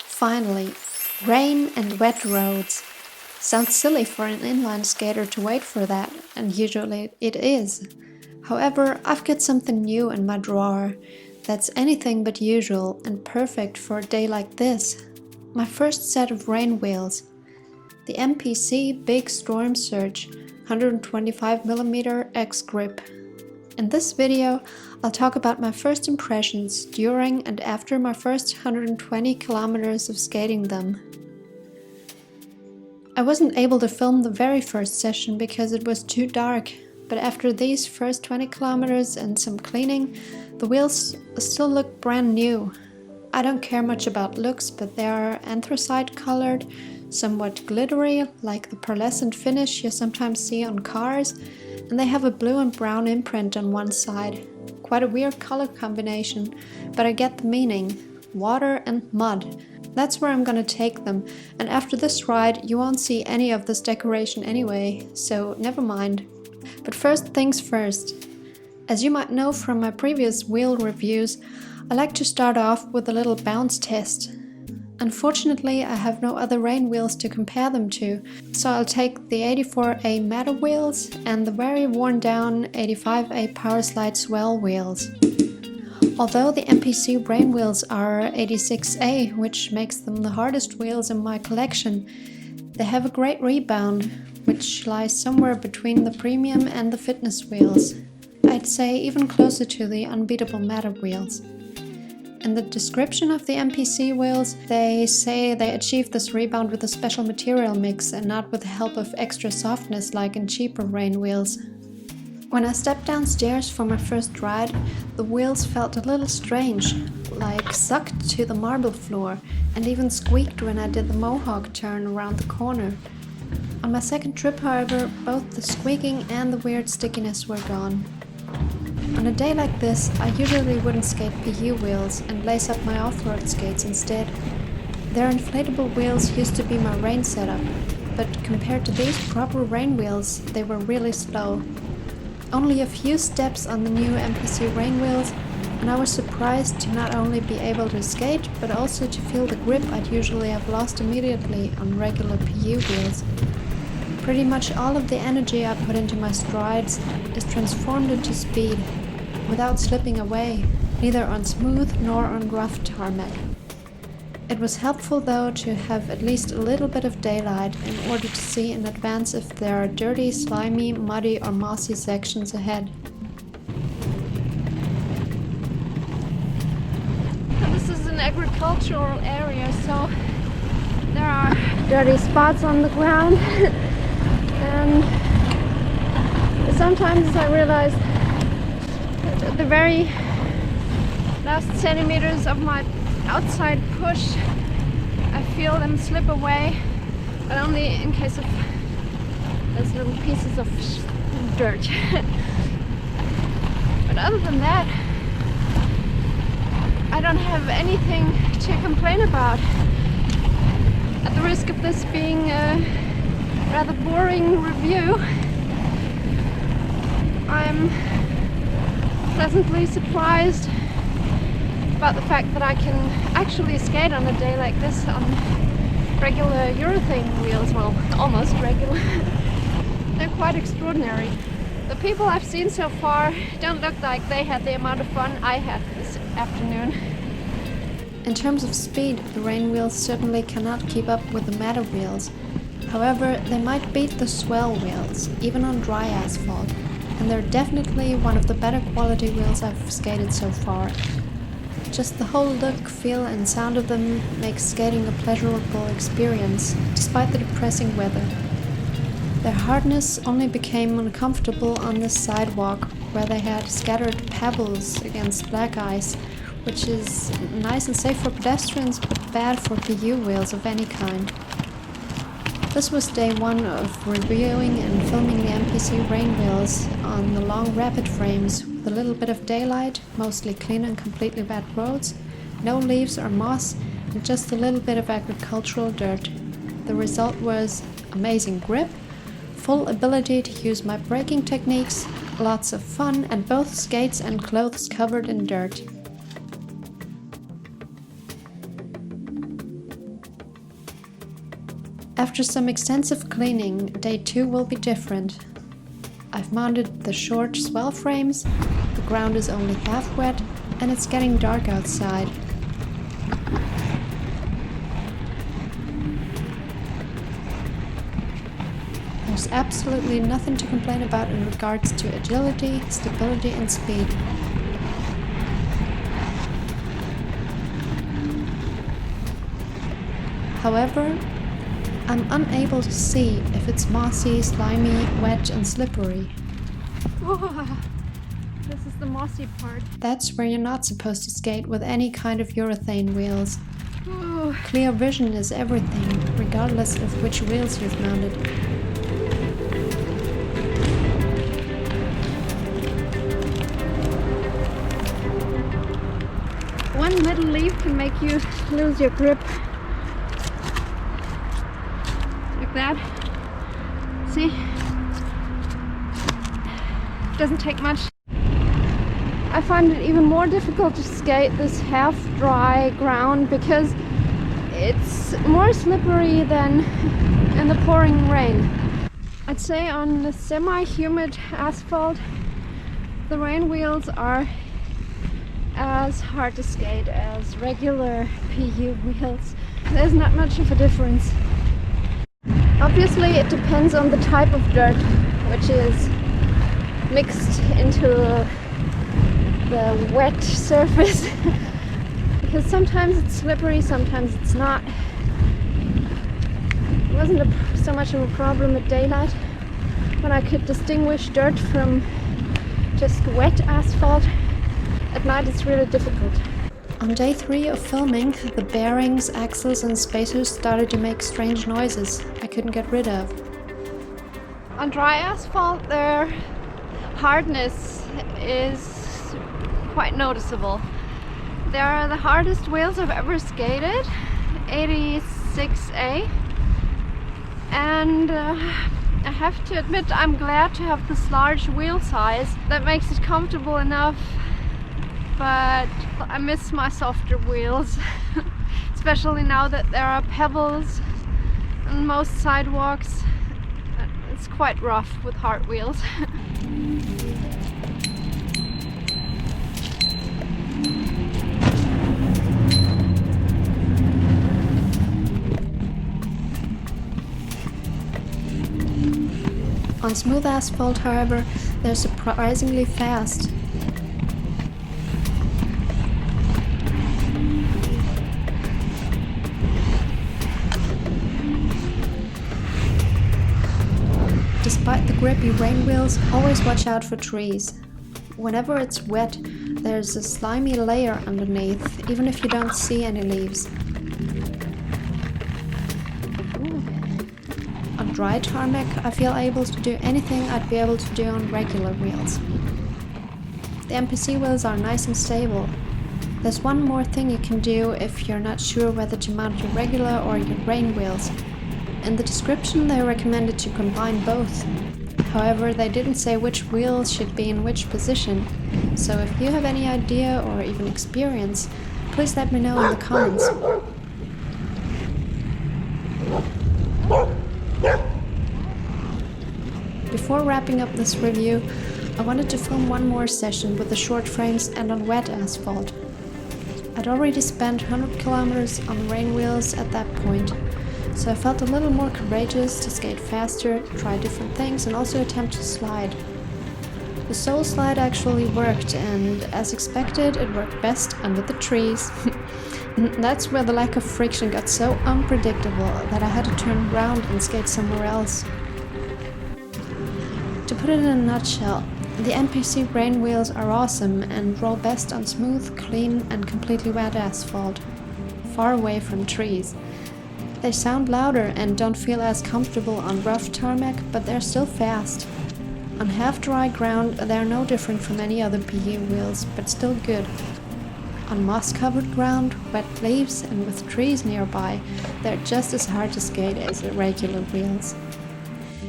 Finally, rain and wet roads. Sounds silly for an inline skater to wait for that, and usually it is. However, I've got something new in my drawer that's anything but usual and perfect for a day like this. My first set of rain wheels. The MPC Big Storm Surge 125mm X Grip. In this video, I'll talk about my first impressions during and after my first 120 kilometers of skating them. I wasn't able to film the very first session because it was too dark, but after these first 20 kilometers and some cleaning, the wheels still look brand new. I don't care much about looks, but they are anthracite colored, somewhat glittery, like the pearlescent finish you sometimes see on cars, and they have a blue and brown imprint on one side. Quite a weird color combination, but I get the meaning. Water and mud. That's where I'm gonna take them, and after this ride you won't see any of this decoration anyway, so never mind. But first things first. As you might know from my previous wheel reviews, I like to start off with a little bounce test. Unfortunately, I have no other rain wheels to compare them to, so I'll take the 84A Matter wheels and the very worn down 85A Powerslide Swell wheels. Although the MPC rain wheels are 86A, which makes them the hardest wheels in my collection, they have a great rebound, which lies somewhere between the premium and the fitness wheels. I'd say even closer to the unbeatable Matter wheels. In the description of the MPC wheels, they say they achieved this rebound with a special material mix and not with the help of extra softness like in cheaper rain wheels. When I stepped downstairs for my first ride, the wheels felt a little strange, like sucked to the marble floor, and even squeaked when I did the mohawk turn around the corner. On my second trip, however, both the squeaking and the weird stickiness were gone. On a day like this, I usually wouldn't skate PU wheels and lace up my off-road skates instead. Their inflatable wheels used to be my rain setup, but compared to these proper rain wheels, they were really slow. Only a few steps on the new MPC rain wheels, and I was surprised to not only be able to skate, but also to feel the grip I'd usually have lost immediately on regular PU wheels. Pretty much all of the energy I put into my strides is transformed into speed, without slipping away, neither on smooth nor on rough tarmac. It was helpful though to have at least a little bit of daylight in order to see in advance if there are dirty, slimy, muddy or mossy sections ahead. This is an agricultural area, so there are dirty spots on the ground. And sometimes I realize that the very last centimeters of my outside push, I feel them slip away, but only in case of those little pieces of dirt. But other than that, I don't have anything to complain about. At the risk of this being a rather boring review, I'm pleasantly surprised about the fact that I can actually skate on a day like this on regular urethane wheels, well, almost regular. They're quite extraordinary. The people I've seen so far don't look like they had the amount of fun I had this afternoon. In terms of speed, the rain wheels certainly cannot keep up with the Matter wheels. However, they might beat the Swell wheels, even on dry asphalt, and they're definitely one of the better quality wheels I've skated so far. Just the whole look, feel and sound of them makes skating a pleasurable experience, despite the depressing weather. Their hardness only became uncomfortable on this sidewalk, where they had scattered pebbles against black ice, which is nice and safe for pedestrians, but bad for PU wheels of any kind. This was day one of reviewing and filming the MPC rain wheels on the long rapid frames with a little bit of daylight, mostly clean and completely wet roads, no leaves or moss, and just a little bit of agricultural dirt. The result was amazing grip, full ability to use my braking techniques, lots of fun, and both skates and clothes covered in dirt. After some extensive cleaning, day 2 will be different. I've mounted the short swell frames, the ground is only half wet, and it's getting dark outside. There's absolutely nothing to complain about in regards to agility, stability, and speed. However, I'm unable to see if it's mossy, slimy, wet, and slippery. Oh, this is the mossy part. That's where you're not supposed to skate with any kind of urethane wheels. Oh. Clear vision is everything, regardless of which wheels you've mounted. One little leaf can make you lose your grip. Like that. See? Doesn't take much. I find it even more difficult to skate this half-dry ground because it's more slippery than in the pouring rain. I'd say on the semi-humid asphalt, the rain wheels are as hard to skate as regular PU wheels. There's not much of a difference. Obviously it depends on the type of dirt which is mixed into the wet surface because sometimes it's slippery, sometimes it's not. It wasn't so much of a problem at daylight when I could distinguish dirt from just wet asphalt. At night it's really difficult. On day 3 of filming, the bearings, axles and spacers started to make strange noises I couldn't get rid of. On dry asphalt, their hardness is quite noticeable. They are the hardest wheels I've ever skated, 86A, and I have to admit I'm glad to have this large wheel size. That makes it comfortable enough, but I miss my softer wheels, especially now that there are pebbles on most sidewalks. It's quite rough with hard wheels. On smooth asphalt, however, they're surprisingly fast. Despite the grippy rain wheels, always watch out for trees. Whenever it's wet, there's a slimy layer underneath, even if you don't see any leaves. On dry tarmac, I feel able to do anything I'd be able to do on regular wheels. The MPC wheels are nice and stable. There's one more thing you can do if you're not sure whether to mount your regular or your rain wheels. In the description they recommended to combine both. However, they didn't say which wheels should be in which position, so if you have any idea or even experience, please let me know in the comments. Before wrapping up this review, I wanted to film one more session with the short frames and on wet asphalt. I'd already spent 100 kilometers on rain wheels at that point, so I felt a little more courageous to skate faster, try different things and also attempt to slide. The sole slide actually worked, and as expected it worked best under the trees. That's where the lack of friction got so unpredictable that I had to turn around and skate somewhere else. To put it in a nutshell, the MPC rain wheels are awesome and roll best on smooth, clean and completely wet asphalt, far away from trees. They sound louder and don't feel as comfortable on rough tarmac, but they're still fast. On half-dry ground, they're no different from any other PU wheels, but still good. On moss-covered ground, wet leaves and with trees nearby, they're just as hard to skate as the regular wheels.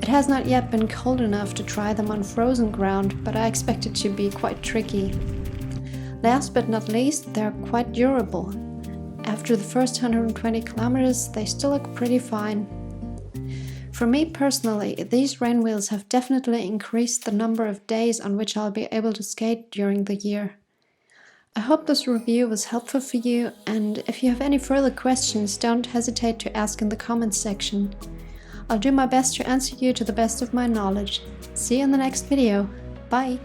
It It has not yet been cold enough to try them on frozen ground, but I expect it to be quite tricky. Last but not least, they're quite durable. After the first 120 kilometers, they still look pretty fine. For me personally, these rain wheels have definitely increased the number of days on which I'll be able to skate during the year. I hope this review was helpful for you, and if you have any further questions, don't hesitate to ask in the comments section. I'll do my best to answer you to the best of my knowledge. See you in the next video. Bye!